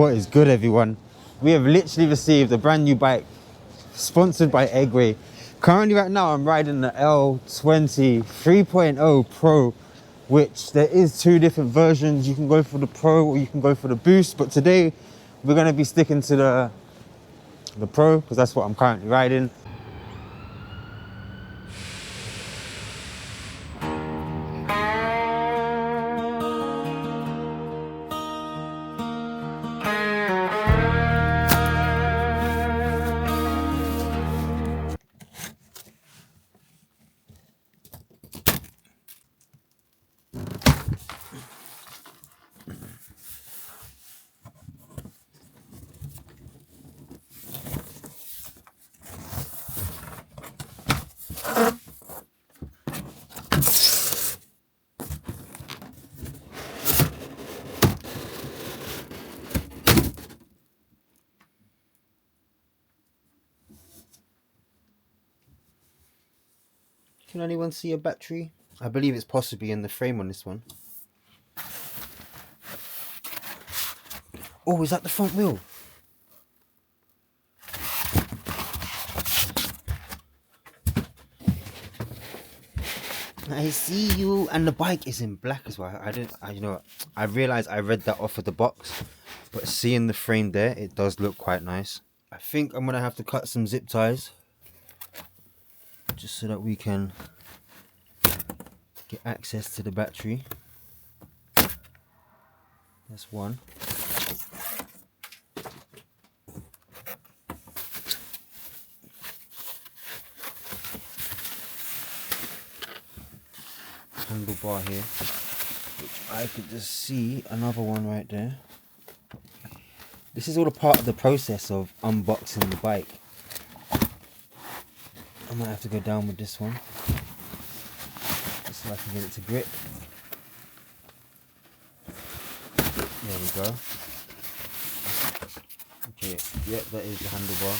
What is good, everyone? We have literally received a brand new bike sponsored by ENGWE. Currently right now I'm riding the L20 3.0 Pro, which there is two different versions. You can go for the Pro or you can go for the Boost, but today we're going to be sticking to the Pro because that's what I'm currently riding. Can anyone see a battery? I believe it's possibly in the frame on this one. Oh, is that the front wheel? I see you. And the bike is in black as well. I realized I read that off of the box, but seeing the frame there, it does look quite nice. I think I'm gonna have to cut some zip ties just so that we can get access to the battery. That's one. Handlebar here, which I could just see another one right there. This is all a part of the process of unboxing the bike. I might have to go down with this one just so I can get it to grip. There we go. Okay, yep, that is the handlebar.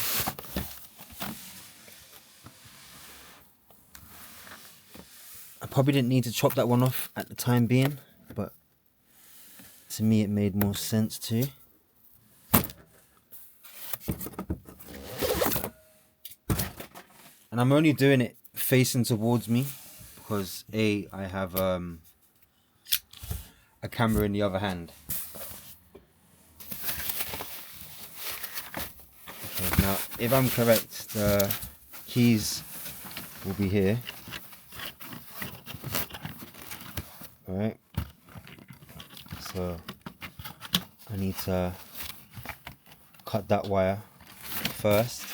I probably didn't need to chop that one off at the time being, but to me it made more sense to. And I'm only doing it facing towards me because I have a camera in the other hand. Okay, now if I'm correct, the keys will be here. Alright, so I need to cut that wire first.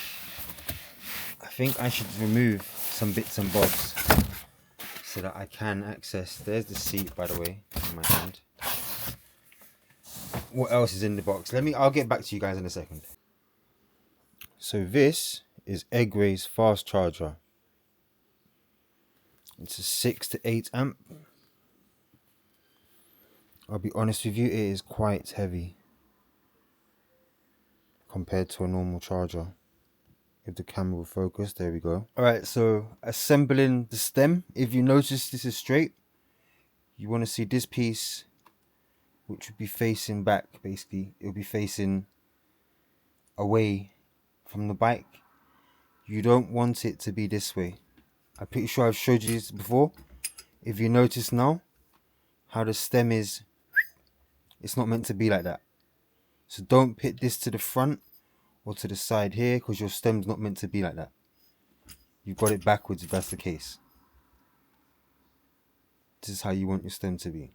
I think I should remove some bits and bobs so that I can access. There's the seat, by the way, in my hand. What else is in the box? I'll get back to you guys in a second. So this is ENGWE's fast charger. It's a 6 to 8 amp. I'll be honest with you, it is quite heavy compared to a normal charger. If the camera will focus, there we go. Alright, so assembling the stem. If you notice this is straight, you want to see this piece, which would be facing back, basically. It will be facing away from the bike. You don't want it to be this way. I'm pretty sure I've showed you this before. If you notice now, how the stem is, it's not meant to be like that. So don't pit this to the front or to the side here, because your stem's not meant to be like that. You've got it backwards if that's the case. This is how you want your stem to be.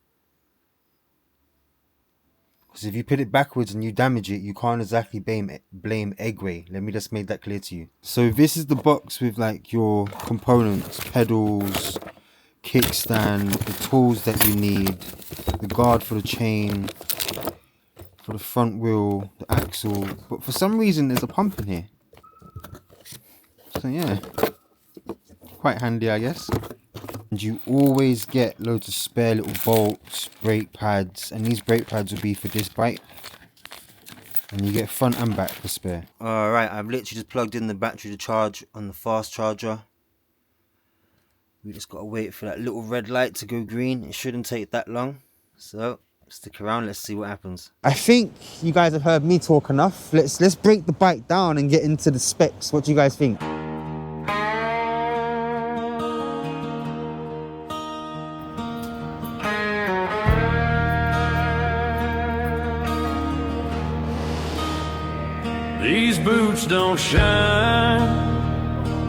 Because if you put it backwards and you damage it, you can't exactly blame ENGWE. Let me just make that clear to you. So this is the box with like your components, pedals, kickstand, the tools that you need, the guard for the chain, for the front wheel, the axle. But for some reason there's a pump in here. So yeah, quite handy, I guess. And you always get loads of spare little bolts, brake pads, and these brake pads will be for this bike. And you get front and back for spare. Alright, I've literally just plugged in the battery to charge on the fast charger. We just gotta wait for that little red light to go green. It shouldn't take that long. So Stick around, let's see what happens. I think you guys have heard me talk enough. Let's break the bike down and get into the specs. What do you guys think? These boots don't shine,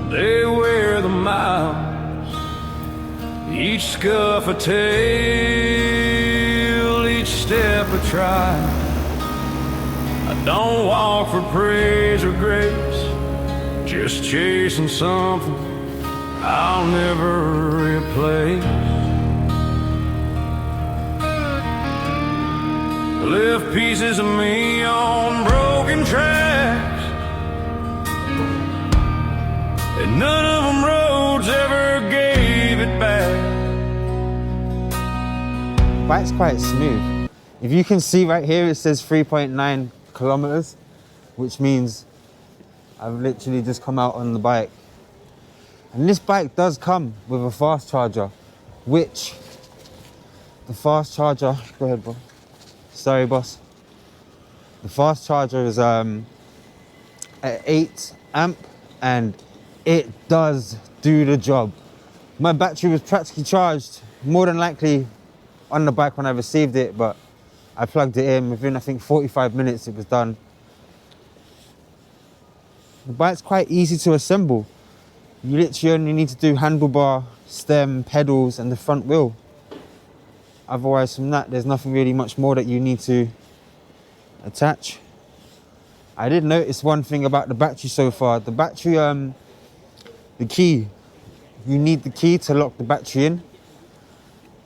they wear the miles. Each scuff a tale, each step a trial. I don't walk for praise or grace, just chasing something I'll never replace. Left pieces of me on broken tracks, and none of them roads ever gave it back. Bike's quite smooth. If you can see right here, it says 3.9 kilometers, which means I've literally just come out on the bike. And this bike does come with a fast charger, which the fast charger, go ahead, bro. Sorry, boss. The fast charger is at 8 amp and it does do the job. My battery was practically charged, more than likely on the bike when I received it, but I plugged it in. Within, I think, 45 minutes it was done. The bike's quite easy to assemble. You literally only need to do handlebar, stem, pedals, and the front wheel. Otherwise, from that, there's nothing really much more that you need to attach. I did notice one thing about the battery so far. The battery, the key, you need the key to lock the battery in.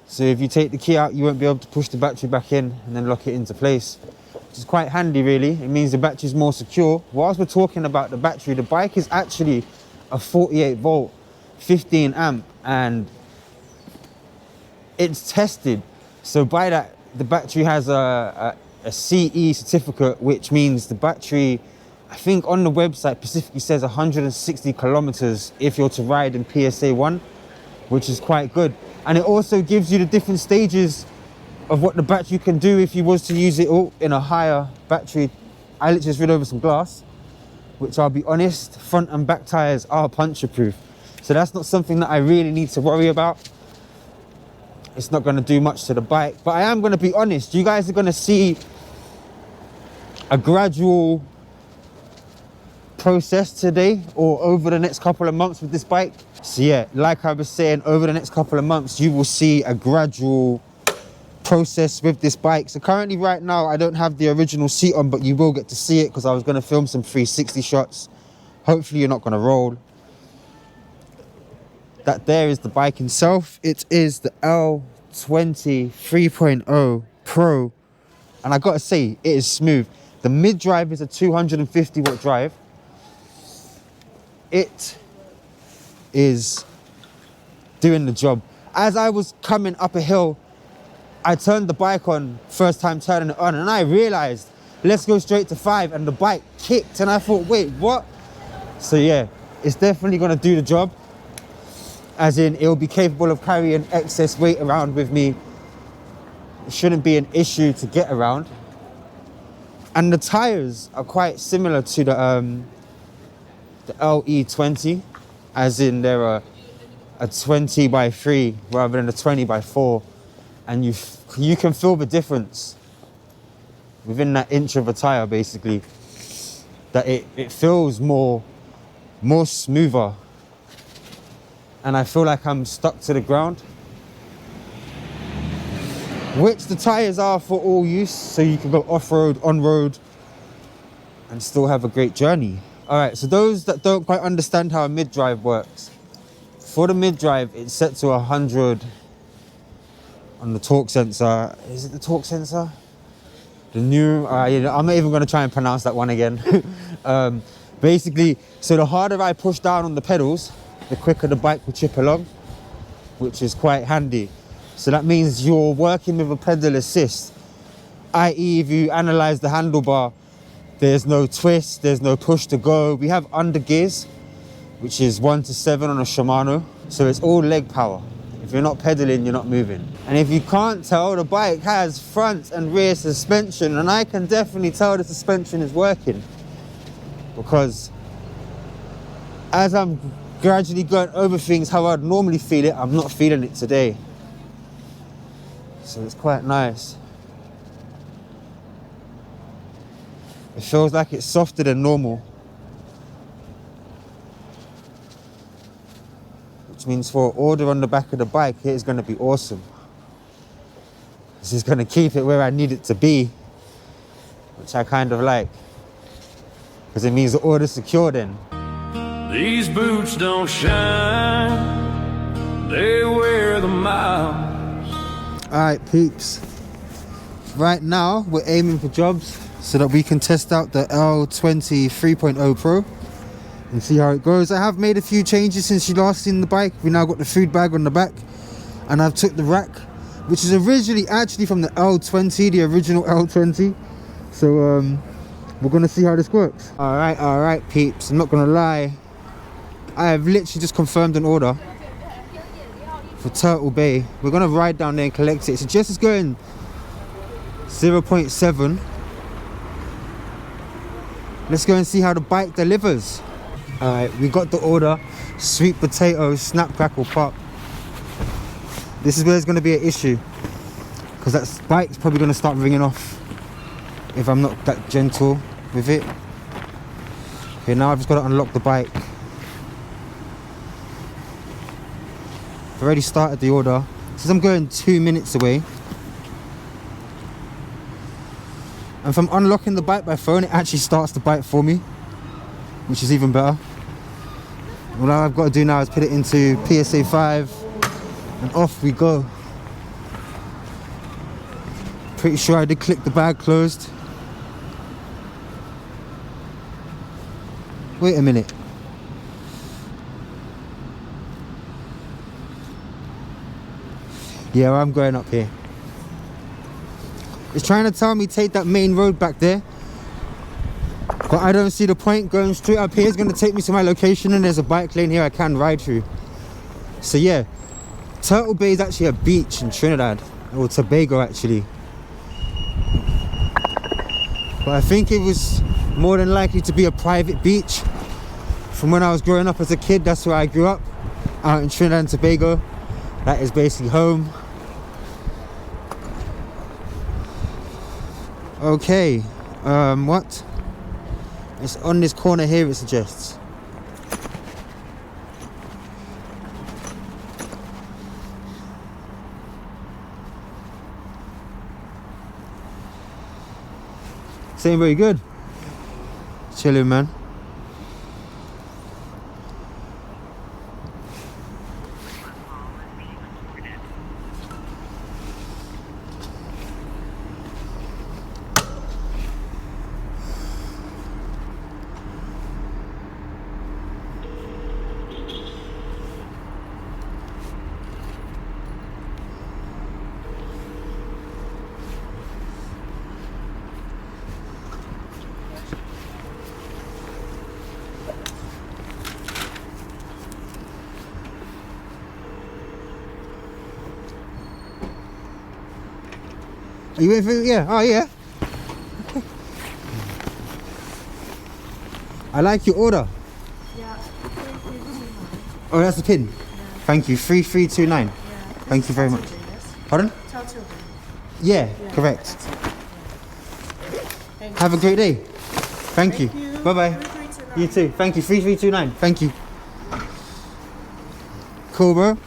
So if you take the key out, you won't be able to push the battery back in and then lock it into place, which is quite handy, really. It means the battery's more secure. Whilst we're talking about the battery, the bike is actually a 48 volt, 15 amp, and it's tested. So by that, the battery has a CE certificate, which means the battery, I think on the website specifically says 160 kilometers if you're to ride in PSA 1, which is quite good. And it also gives you the different stages of what the battery can do if you was to use it all in a higher battery. I literally just rid over some glass, which I'll be honest, front and back tires are puncture proof. So that's not something that I really need to worry about. It's not gonna do much to the bike, but I am gonna be honest, you guys are gonna see a gradual process today or over the next couple of months with this bike. So yeah, like I was saying, over the next couple of months, you will see a gradual process with this bike. So currently right now, I don't have the original seat on, but you will get to see it because I was gonna film some 360 shots. Hopefully you're not gonna roll. That there is the bike itself. It is the L20 3.0 Pro. And I gotta say, it is smooth. The mid-drive is a 250 watt drive. It is doing the job. As I was coming up a hill, I turned the bike on, first time turning it on, and I realized, let's go straight to 5, and the bike kicked, and I thought, wait, what? So yeah, it's definitely gonna do the job. As in, it'll be capable of carrying excess weight around with me. It shouldn't be an issue to get around. And the tires are quite similar to the LE20, as in they're a 20 by 3 rather than a 20 by 4. And you can feel the difference within that inch of a tire, basically. That it feels more smoother. And I feel like I'm stuck to the ground, which the tires are for all use, so you can go off-road, on-road, and still have a great journey. All right, so those that don't quite understand how a mid-drive works, for the mid-drive, it's set to 100 on the torque sensor. Is it the torque sensor? The new, I'm not even gonna try and pronounce that one again. Basically, so the harder I push down on the pedals, the quicker the bike will chip along, which is quite handy. So that means you're working with a pedal assist, i.e. if you analyze the handlebar, there's no twist, there's no push to go. We have under gears, which is 1 to 7 on a Shimano. So it's all leg power. If you're not pedaling, you're not moving. And if you can't tell, the bike has front and rear suspension, and I can definitely tell the suspension is working, because as I'm gradually going over things how I'd normally feel it, I'm not feeling it today. So it's quite nice. It feels like it's softer than normal. Which means for an order on the back of the bike, it is going to be awesome. This is going to keep it where I need it to be, which I kind of like, because it means the order's secure then. These boots don't shine, they wear the miles. Alright peeps, right now we're aiming for jobs so that we can test out the L20 3.0 Pro and see how it goes. I have made a few changes since you last seen the bike. We now got the food bag on the back, and I've took the rack, which is originally actually from the L20, the original L20. So we're gonna see how this works. Alright peeps, I'm not gonna lie, I have literally just confirmed an order for Turtle Bay. We're gonna ride down there and collect it. It suggests it's going 0.7. Let's go and see how the bike delivers. Alright, we got the order. Sweet potato, snap, crackle, pop. This is where there's gonna be an issue, because that bike's probably gonna start ringing off if I'm not that gentle with it. Okay, now I've just got to unlock the bike. I've already started the order. Since I'm going 2 minutes away, and from unlocking the bike by phone, it actually starts the bike for me, which is even better. All I've got to do now is put it into PSA 5 and off we go. Pretty sure I did click the bag closed. Wait a minute. Yeah, I'm going up here. It's trying to tell me take that main road back there, but I don't see the point. Going straight up here is going to take me to my location, and there's a bike lane here I can ride through. So yeah, Turtle Bay is actually a beach in Trinidad, or Tobago actually. But I think it was more than likely to be a private beach. From when I was growing up as a kid, that's where I grew up, out in Trinidad and Tobago. That is basically home. Okay, what? It's on this corner here, it suggests. Saying very good. Chilling, man. Are you waiting for? Yeah. Oh yeah. I like your order. Yeah. Oh, that's the pin. Yeah. Thank you. 3329. Yeah. Thank you very much. Pardon? Tell children. Yeah, correct. Thank Have a great day. Thank you. you. Bye bye. 3329. You too. Thank you. 3329. Thank you. Cool, bro.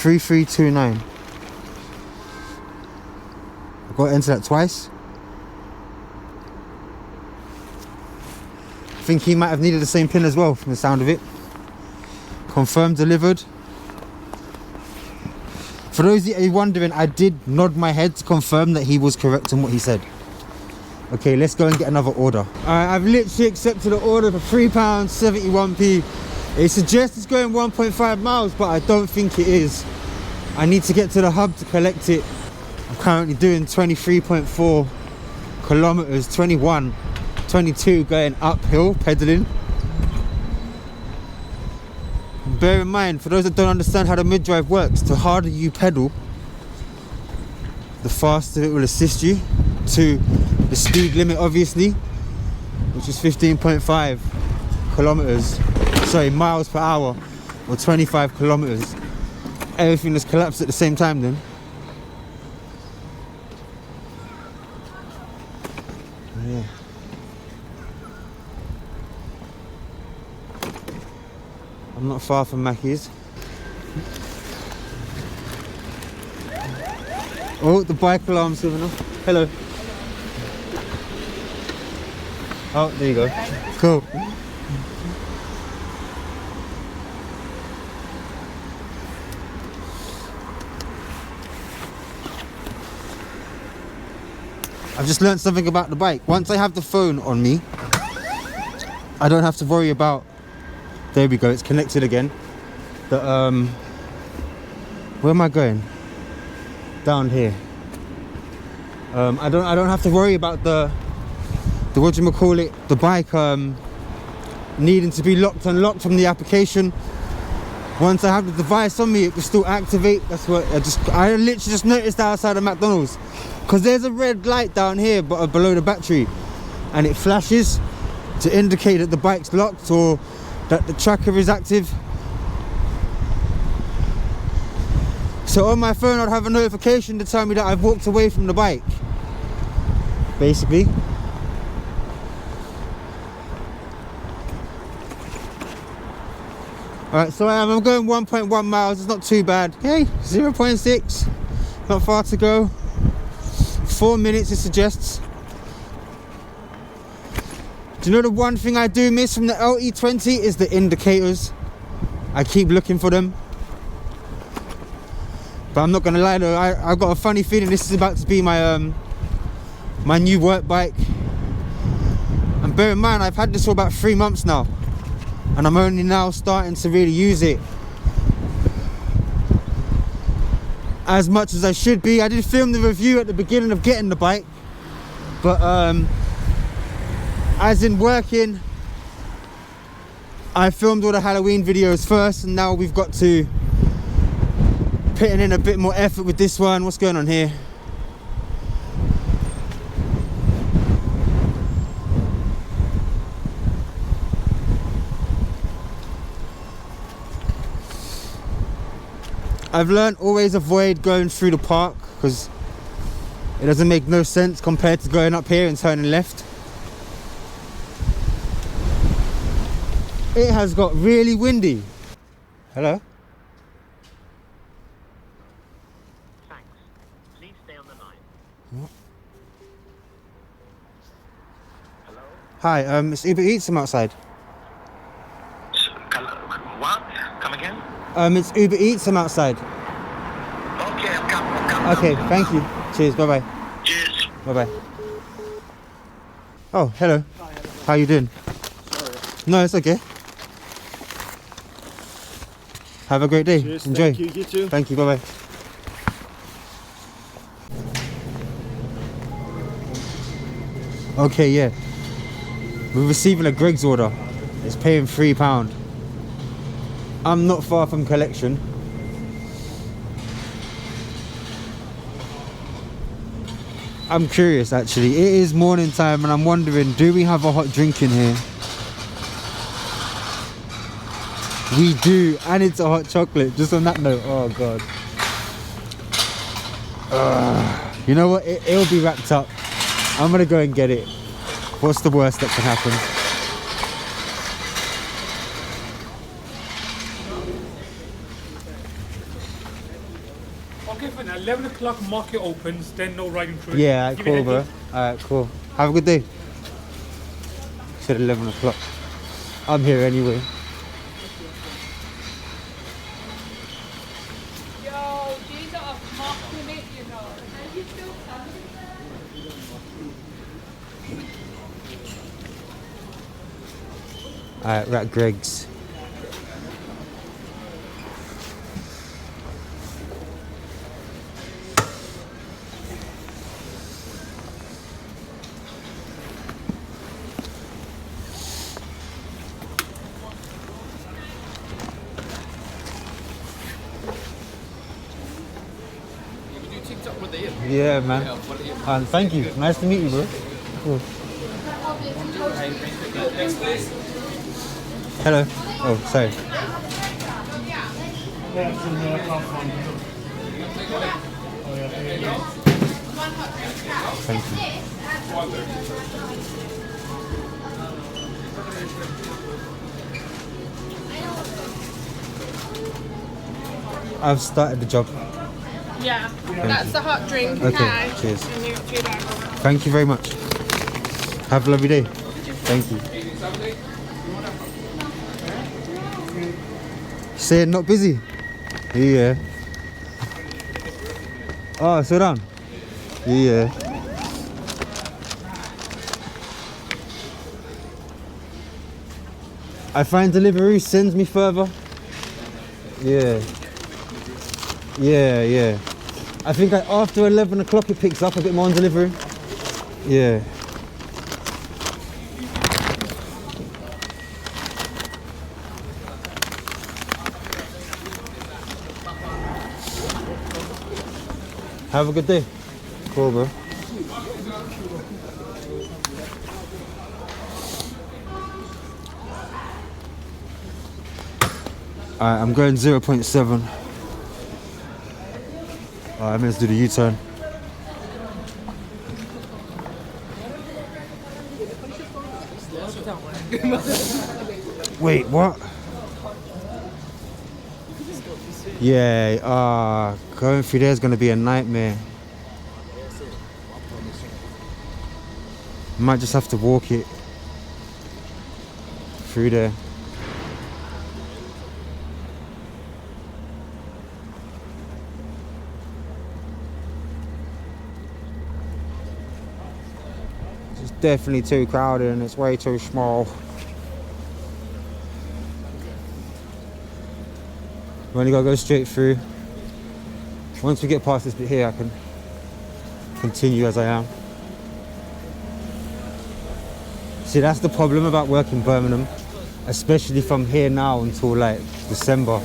3329. I've got to enter that twice. I think he might have needed the same pin as well from the sound of it. Confirmed delivered. For those of you wondering, I did nod my head to confirm that he was correct in what he said. Okay, let's go and get another order. Alright, I've literally accepted an order for £3.71p. It suggests it's going 1.5 miles, but I don't think it is. I need to get to the hub to collect it. I'm currently doing 23.4 kilometers, 21, 22 going uphill, pedaling. Bear in mind, for those that don't understand how the mid-drive works, the harder you pedal, the faster it will assist you to the speed limit, obviously, which is 15.5 miles per hour, or 25 kilometers. Everything just collapsed at the same time then. Yeah. I'm not far from Mackey's. Oh, the bike alarm's going off. Hello. Oh, there you go. Cool. I've just learned something about the bike. Once I have the phone on me, I don't have to worry about... There we go, it's connected again. Where am I going? Down here. I don't have to worry about the the bike needing to be locked and unlocked from the application. Once I have the device on me, it will still activate. That's what I literally just noticed outside of McDonald's, because there's a red light down here but below the battery, and it flashes to indicate that the bike's locked or that the tracker is active. So on my phone I'd have a notification to tell me that I've walked away from the bike, basically. Alright, so I'm going 1.1 miles, it's not too bad. Hey, 0.6, not far to go. 4 minutes it suggests. Do you know the one thing I do miss from the L20 is the indicators. I keep looking for them. But I'm not gonna lie though, I've got a funny feeling this is about to be my my new work bike. And bear in mind, I've had this for about 3 months now, and I'm only now starting to really use it as much as I should be. I did film the review at the beginning of getting the bike, but as in working, I filmed all the Halloween videos first, and now we've got to putting in a bit more effort with this one. What's going on here? I've learned always avoid going through the park, because it doesn't make no sense compared to going up here and turning left. It has got really windy. Hello? Thanks. Please stay on the line. What? Hello? Hi, it's UberEats, I'm outside. What? Come again? It's UberEats, I'm outside. Okay, I'm coming. Okay, thank you. Cheers, bye-bye. Cheers. Bye-bye. Oh, hello. How you doing? Sorry. No, it's okay. Have a great day. Cheers, Enjoy. thank you, you too. Thank you, bye-bye. Okay, yeah. We're receiving a Greg's order. It's paying £3. I'm not far from collection. I'm curious actually. It is morning time and I'm wondering, do we have a hot drink in here? We do, and it's a hot chocolate. Just on that note, oh god. You know what? It'll be wrapped up. I'm gonna go and get it. What's the worst that can happen? Okay, fine. 11 o'clock market opens, then no riding through. Yeah, Give me cool, a bro. heads up. Alright, cool. Have a good day. Said 11 o'clock. I'm here anyway. Yo, these are mocking it, you know. And you still coming? Alright, we're at Greg's. Yeah, man. And thank you. Nice to meet you, bro. Cool. Hello. Oh, sorry. Thank you. I've started the job. Yeah, that's the hot drink. Okay, cheers. And you do that. Thank you very much. Have a lovely day. Thank you. Saying not busy? Yeah. Oh, sit down. Yeah. I find Deliveroo sends me further. Yeah. Yeah. I think after 11 o'clock it picks up a bit more on Deliveroo. Yeah. Have a good day. Cool, bro. Alright, I'm going 0.7. Alright, let's do the U-turn. Wait, what? Yeah, going through there is going to be a nightmare. Might just have to walk it through there. It's definitely too crowded and it's way too small. We only gotta go straight through. Once we get past this bit here, I can continue as I am. See, that's the problem about working Birmingham, especially from here now until like December.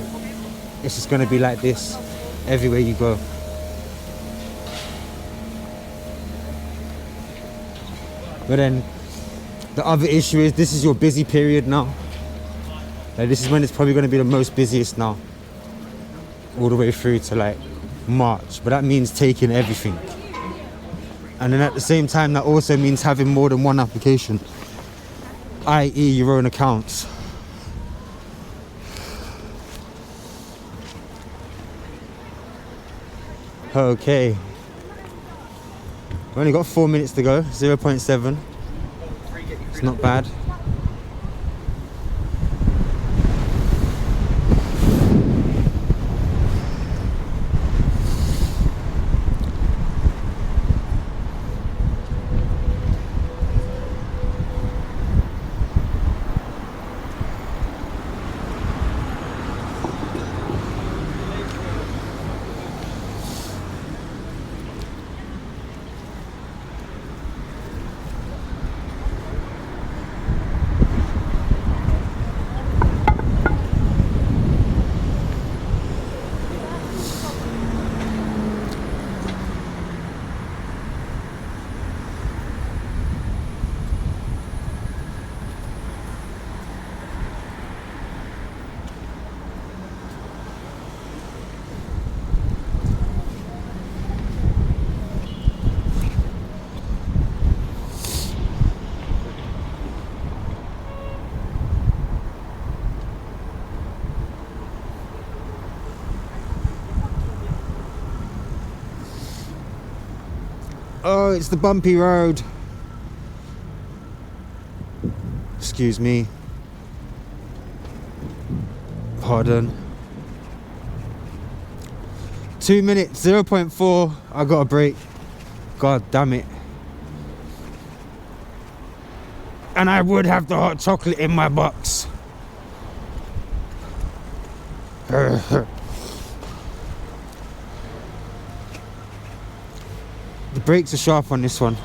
It's just gonna be like this everywhere you go. But then the other issue is this is your busy period now. Like, this is when it's probably gonna be the most busiest now. All the way through to like March, but that means taking everything. And then at the same time, that also means having more than one application, i.e. your own accounts. Okay. We've only got 4 minutes to go, 0.7. It's not bad. Oh, it's the bumpy road. Excuse me. Pardon. 2 minutes, 0.4. I got a break. God damn it. And I would have the hot chocolate in my box. The brakes are sharp on this one.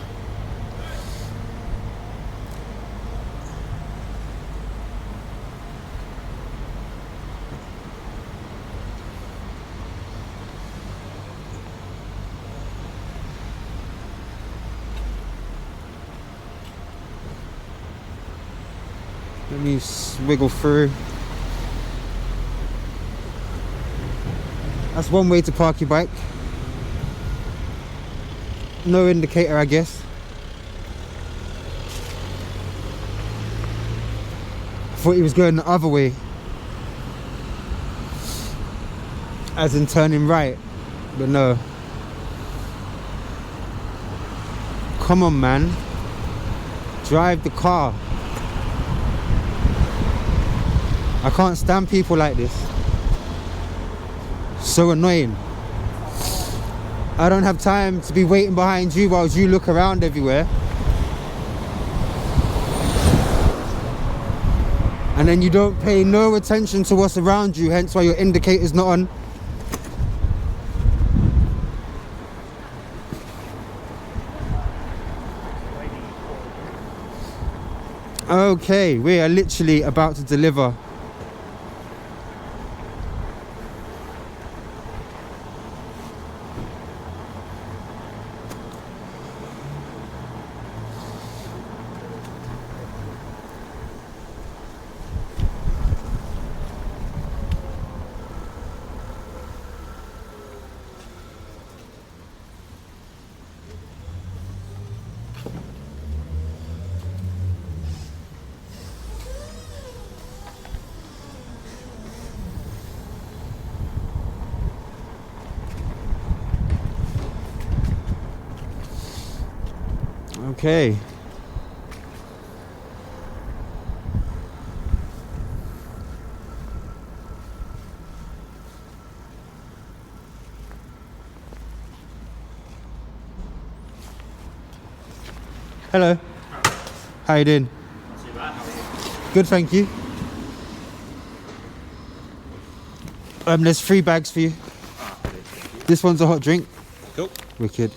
Let me wiggle through. That's one way to park your bike. No indicator, I guess. I thought he was going the other way. As in turning right, but no. Come on, man. Drive the car. I can't stand people like this. So annoying. I don't have time to be waiting behind you while you look around everywhere. And then you don't pay no attention to what's around you, hence why your indicator's not on. Okay, we are literally about to deliver. Okay. Hello. How you doing? Not too bad, how are you? Good, thank you. There's 3 bags for you. Ah, brilliant, thank you. This one's a hot drink. Cool. Wicked.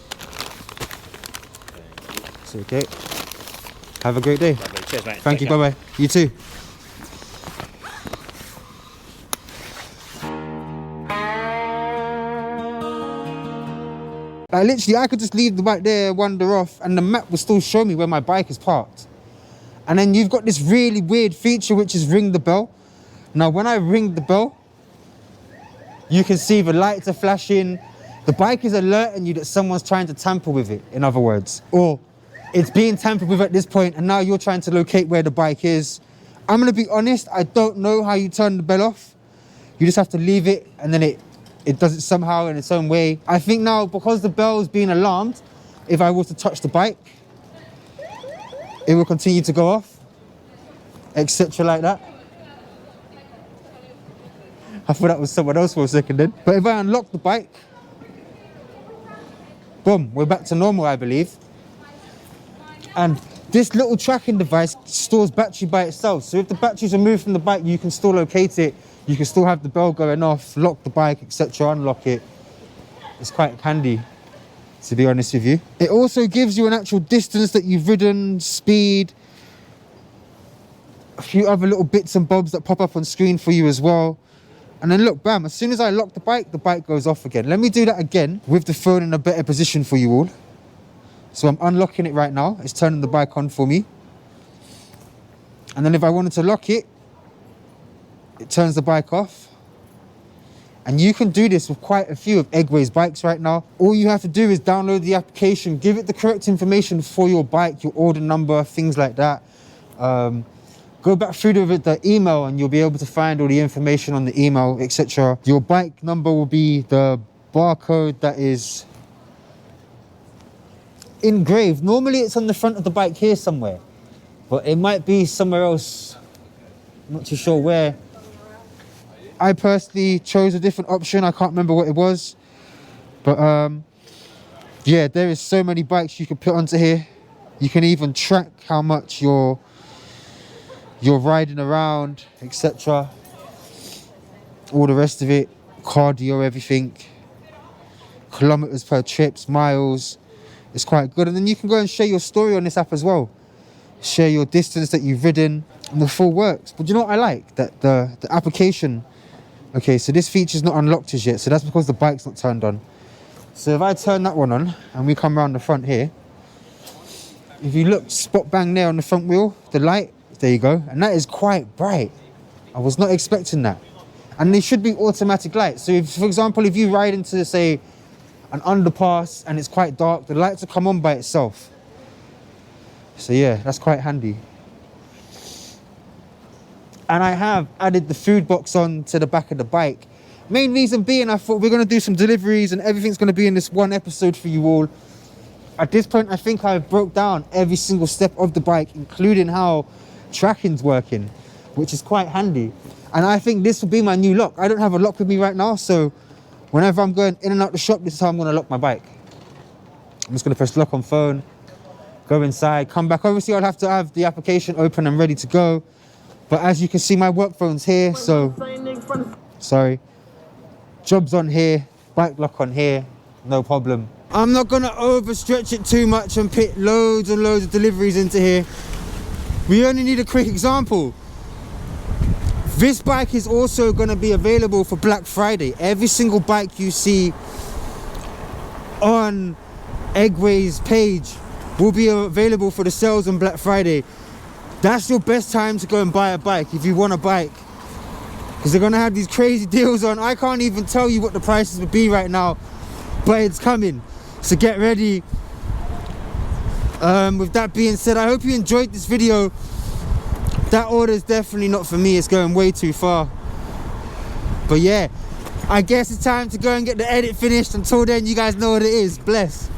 It's okay. Have a great day. Lovely. Cheers, mate. Thank you. Take care. Bye bye. You too. Like literally, I could just leave the bike there, wander off, and the map will still show me where my bike is parked. And then you've got this really weird feature, which is ring the bell. Now, when I ring the bell, you can see the lights are flashing. The bike is alerting you that someone's trying to tamper with it, in other words. Or it's being tampered with at this point, and now you're trying to locate where the bike is. I'm gonna be honest, I don't know how you turn the bell off. You just have to leave it, and then it does it somehow in its own way. I think now, because the bell is being alarmed, if I was to touch the bike, it will continue to go off, etc. like that. I thought that was someone else for a second then. But if I unlock the bike, boom, we're back to normal, I believe. And this little tracking device stores battery by itself. So if the battery's removed from the bike, you can still locate it. You can still have the bell going off, lock the bike, etc., unlock it. It's quite handy, to be honest with you. It also gives you an actual distance that you've ridden, speed, a few other little bits and bobs that pop up on screen for you as well. And then look, bam, as soon as I lock the bike goes off again. Let me do that again with the phone in a better position for you all. So I'm unlocking it right now. It's turning the bike on for me. And then if I wanted to lock it, it turns the bike off. And you can do this with quite a few of ENGWE's bikes right now. All you have to do is download the application, give it the correct information for your bike, your order number, things like that. Go back through the email and you'll be able to find all the information on the email, etc. Your bike number will be the barcode that is engraved. Normally it's on the front of the bike here somewhere, but it might be somewhere else. I'm not too sure where. I personally chose a different option. I can't remember what it was. But yeah, there is so many bikes you can put onto here. You can even track how much you're riding around, etc. All the rest of it, cardio, everything. Kilometers per trips, miles. It's quite good. And then you can go and share your story on this app as well. Share your distance that you've ridden, and the full works. But you know what I like? That the application. Okay, so this feature's not unlocked as yet, so that's because the bike's not turned on. So if I turn that one on and we come around the front here, if you look spot bang there on the front wheel, the light There you go. And that is quite bright. I was not expecting that. And they should be automatic lights. So if, for example, if you ride into, say, an underpass and it's quite dark, the lights will come on by itself. So yeah, that's quite handy. And I have added the food box on to the back of the bike. Main reason being, I thought we're going to do some deliveries and everything's going to be in this one episode for you all. At this point, I think I've broke down every single step of the bike, including how tracking's working, which is quite handy. And I think this will be my new lock. I don't have a lock with me right now, so whenever I'm going in and out the shop, this is how I'm going to lock my bike. I'm just going to press lock on phone, go inside, come back. Obviously, I'll have to have the application open and ready to go. But as you can see, my work phone's here, so... Sorry. Job's on here, bike lock on here, no problem. I'm not going to overstretch it too much and put loads and loads of deliveries into here. We only need a quick example. This bike is also going to be available for Black Friday. Every single bike you see on ENGWE's page will be available for the sales on Black Friday. That's your best time to go and buy a bike if you want a bike, because they're going to have these crazy deals on. I can't even tell you what the prices would be right now, but it's coming, so get ready. With that being said, I hope you enjoyed this video. That order is definitely not for me, it's going way too far. But yeah, I guess it's time to go and get the edit finished. Until then, you guys know what it is. Bless.